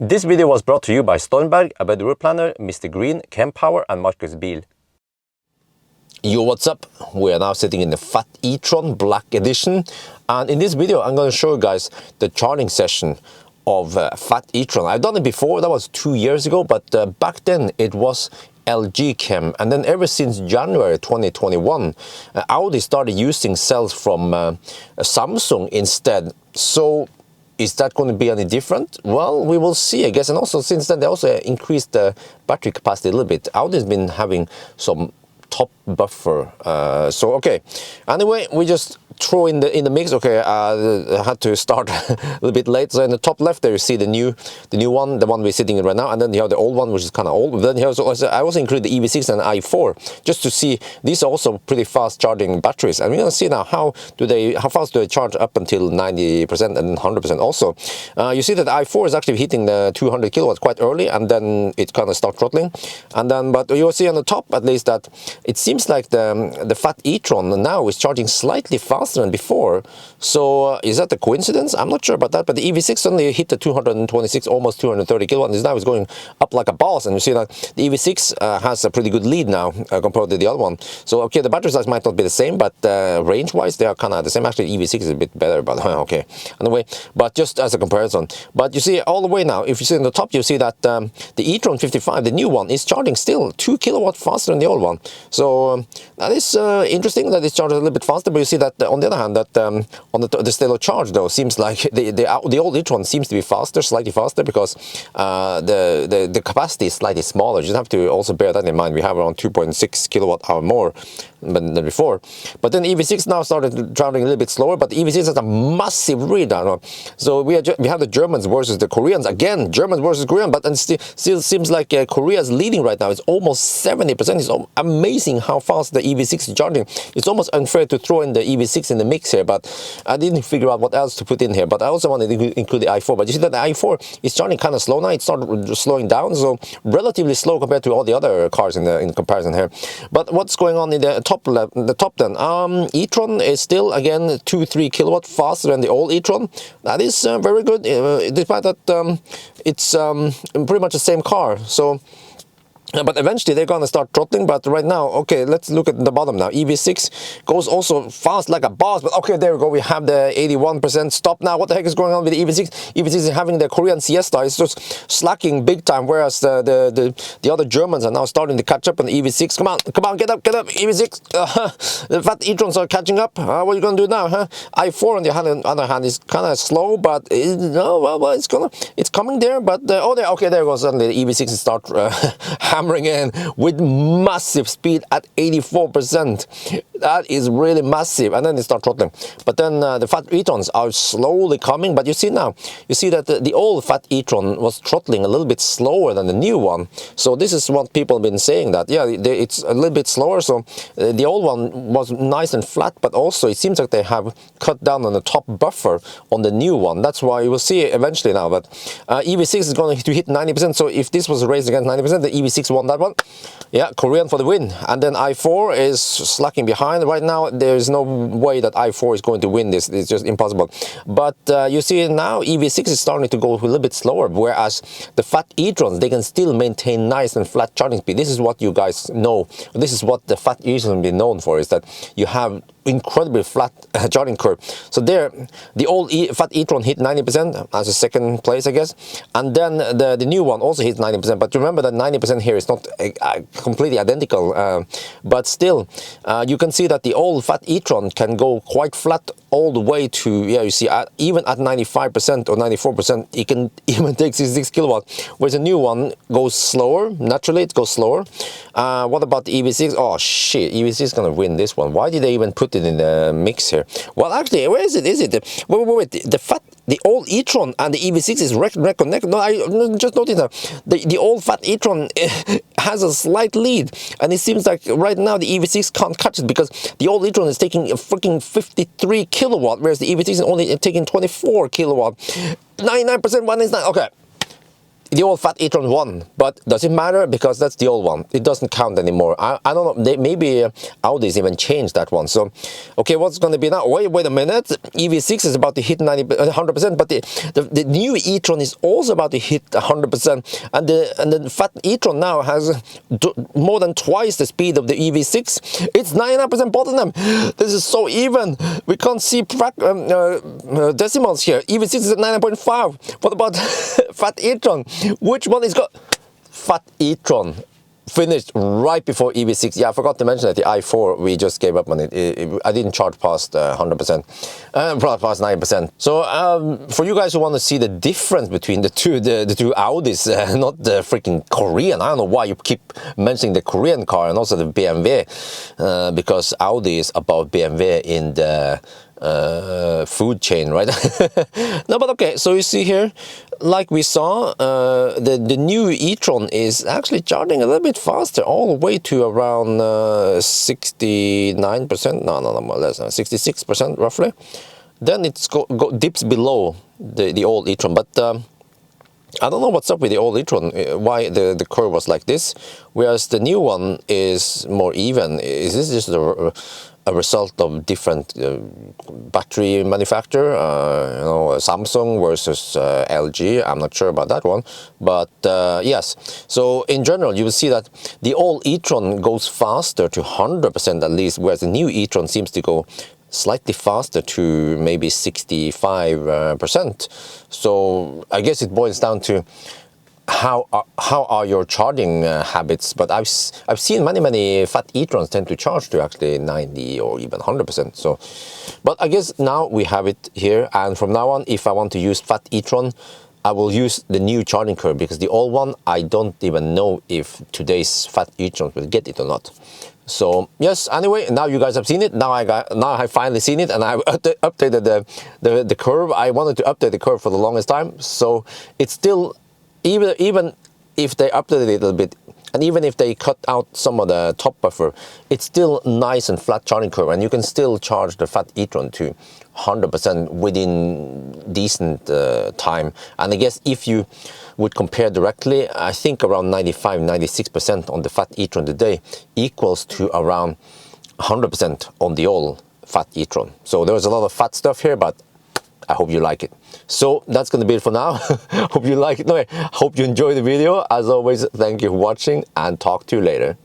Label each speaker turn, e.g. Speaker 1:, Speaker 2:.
Speaker 1: This video was brought to you by Stormberg, a better route planner, MisterGreen, Kempower and Marcus Bil. Yo, what's up? We are now sitting in the Fat e-tron Black Edition, and in this video I'm going to show you guys the charging session of Fat e-tron. I've done it before, that was 2 years ago, but back then it was LG Chem, and then ever since January 2021 Audi started using cells from Samsung instead. So is that going to be any different? Well, we will see, I guess. And also since then they also increased the battery capacity a little bit. Audi's been having some top buffer, so okay, anyway, we just throw in the mix. Okay, I had to start a little bit late. So in the top left there you see the new one, the one we're sitting in right now, and then you have the old one, which is kind of old. Then you also, I also include the EV6 and i4 just to see. These are also pretty fast charging batteries, and we're gonna see now how fast do they charge up until 90% and 100% also. You see that the i4 is actually hitting the 200 kilowatts quite early, and then it kind of starts throttling, and then but you'll see on the top at least that it seems like the Fat e-tron now is charging slightly faster than before. So is that a coincidence? I'm not sure about that, but the EV6 suddenly hit the 226, almost 230 kilowatts, and now it's going up like a boss, and you see that the EV6 has a pretty good lead now compared to the other one. So okay, the battery size might not be the same, but range-wise they are kind of the same. Actually, EV6 is a bit better, but okay, anyway, but just as a comparison. But you see all the way now, if you see in the top, you see that the e-tron 55, the new one, is charging still 2 kilowatts faster than the old one. So that is interesting that it's charged a little bit faster, but you see that on the other hand, that on the state of charge though seems like the old e-tron seems to be faster, slightly faster, because the capacity is slightly smaller. You just have to also bear that in mind. We have around 2.6 kilowatt hour more than before. But then EV6 now started traveling a little bit slower, but EV6 has a massive read. So we have the Germans versus the Koreans again. Germans versus Koreans, but still seems like Korea is leading right now. It's almost 70%. It's amazing how fast the EV6 is charging. It's almost unfair to throw in the EV6 in the mix here, but I didn't figure out what else to put in here. But I also wanted to include the i4. But you see that the i4 is charging kind of slow now. It started slowing down, so relatively slow compared to all the other cars in comparison here. But what's going on in the top left, the top then? e-tron is still again 2-3 kilowatt faster than the old e-tron. That is very good, despite that it's pretty much the same car. So but eventually they're gonna start throttling. But right now, okay, let's look at the bottom now. EV6 goes also fast like a boss, but okay, there we go. We have the 81% stop now. What the heck is going on with the EV6? EV6 is having the Korean siesta. It's just slacking big time, whereas the other Germans are now starting to catch up on the EV6. Come on, get up, EV6. The Fat e-trons are catching up. What are you gonna do now, huh? i4 on the other hand is kind of slow, but it's coming there. But okay, there goes suddenly the EV6 start hammering in with massive speed at 84%. That is really massive, and then they start throttling. But then the Fat e-trons are slowly coming. But you see now, you see that the old Fat e-tron was throttling a little bit slower than the new one. So this is what people have been saying, that yeah, it's a little bit slower. So the old one was nice and flat, but also it seems like they have cut down on the top buffer on the new one. That's why you will see eventually now that EV6 is going to hit 90%. So if this was raised against 90%, the EV6 won that one. Yeah, Korean for the win. And then i4 is slacking behind. Right now there is no way that i4 is going to win this. It's just impossible. But you see now EV6 is starting to go a little bit slower, whereas the Fat e-trons, they can still maintain nice and flat charging speed. This is what you guys know. This is what the Fat e-tron been known for, is that you have incredibly flat charging curve. So there, the old Fat e-tron hit 90% as a second place, I guess, and then the new one also hit 90%. But remember that 90% here is not completely identical, but still you can see that the old Fat e-tron can go quite flat all the way to, yeah, you see, even at 95% or 94%, it can even take 66 kilowatt, whereas the new one goes slower. Naturally, it goes slower. What about the EV6? Oh shit, EV6 is gonna win this one. Why did they even put it in the mix here? Well, actually, where is it? Is it wait, the old e-tron and the EV6 is reconnected? No, I just noticed that the old Fat e-tron has a slight lead, and it seems like right now the EV6 can't catch it, because the old e-tron is taking a freaking 53 kilowatt, whereas the EV6 is only taking 24 kilowatt. 99%, 1 is 9. Okay, the old Fat e-tron won, But does it matter? Because that's the old one. It doesn't count anymore. I don't know. Maybe Audi's even changed that one. So, okay, what's going to be now? Wait a minute. EV6 is about to hit 100%, but the new e-tron is also about to hit 100%. And the fat e-tron now has more than twice the speed of the EV6. It's 99% both of them. This is so even. We can't see decimals here. EV6 is at 99.5. What about fat e-tron? Which one is got fat e-tron? Finished right before EV6. Yeah, I forgot to mention that the i4 we just gave up on it. I didn't charge past 100%, past 9%. So for you guys who want to see the difference between the two Audis, not the freaking Korean. I don't know why you keep mentioning the Korean car and also the BMW, because Audi is above BMW in the food chain, right? No, but okay, so you see here, like we saw, the new e-tron is actually charging a little bit faster, all the way to around 69%, no, more or less, 66% roughly. Then it dips below the old e-tron, but I don't know what's up with the old e-tron, why the curve was like this, whereas the new one is more even. Is this just a result of different battery manufacturer, you know, Samsung versus LG? I'm not sure about that one, but yes. So in general, you will see that the old e-tron goes faster to 100% at least, whereas the new e-tron seems to go slightly faster to maybe 65%. So I guess it boils down to how are your charging habits. But I've seen many fat e-trons tend to charge to actually 90 or even 100%. So, but I guess now we have it here, and from now on, if I want to use fat e-tron, I will use the new charging curve, because the old one, I don't even know if today's fat e-trons will get it or not. So yes, anyway, now you guys have seen it. Now I finally seen it, and I updated the curve. I wanted to update the curve for the longest time. So it's still, even if they updated it a little bit, and even if they cut out some of the top buffer, it's still nice and flat charging curve, and you can still charge the fat e-tron to 100% within decent time. And I guess if you would compare directly, I think around 95–96% on the fat e-tron today equals to around 100% on the old fat e-tron. So there's a lot of fat stuff here, but I hope you like it. So that's going to be it for now. Hope you like it. No, hope you enjoy the video. As always, thank you for watching, and talk to you later.